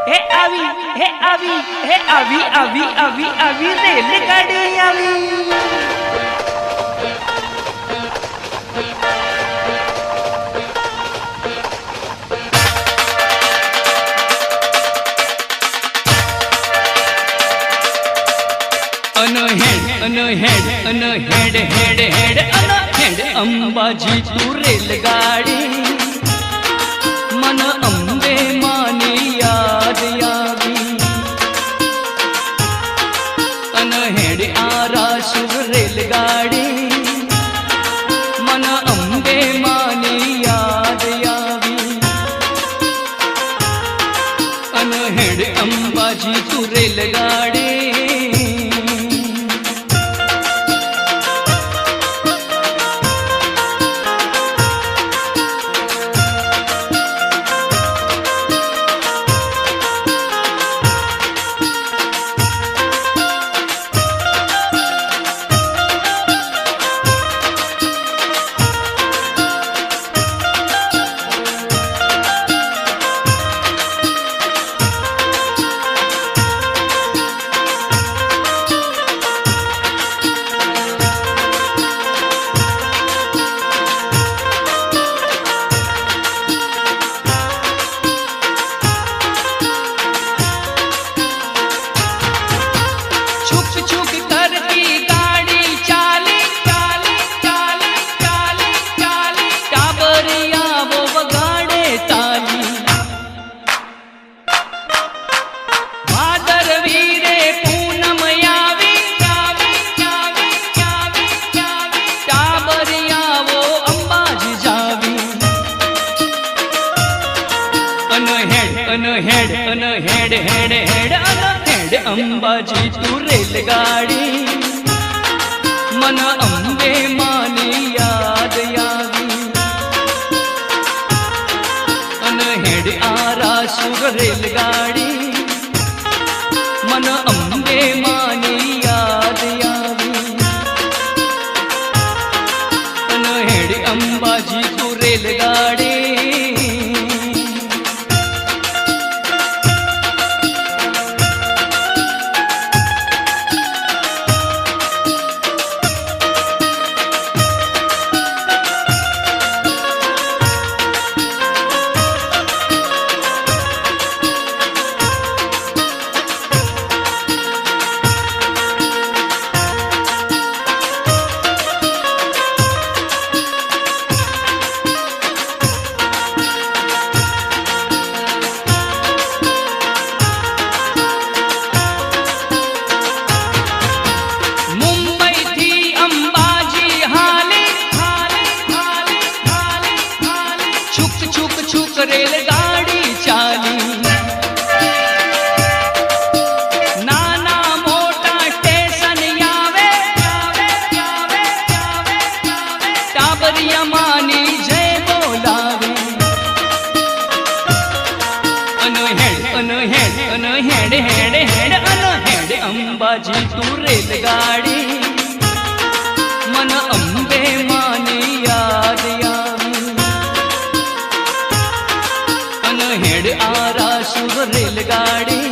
हे आवी हे आवी हे आवी आवी आवी आवी रेलगाडी आवी। Head head head head Ambaji तू रेलगाडी मन अंबे मानी याद यावी हेड आरासूर रेलगाडी मन अंबे मानी याद यावी हेड अंबाजी तू रेलगाडी। Head head head head Ambaji तू रेलगाडी मन अंबे मानी याद यावी हेड आरासूर रेलगाडी मन अंबे मानी याद यावी हेड अंबाजी तू रेलगाडी। रेलगाड़ी चाली नाना मोटा स्टेशन यावे टाबरिया मानी जय बोलावे head head head head Ambaji तू रेलगाड़ी मन अंबे मानी याद यावी हेड आरासूर रेलगाडी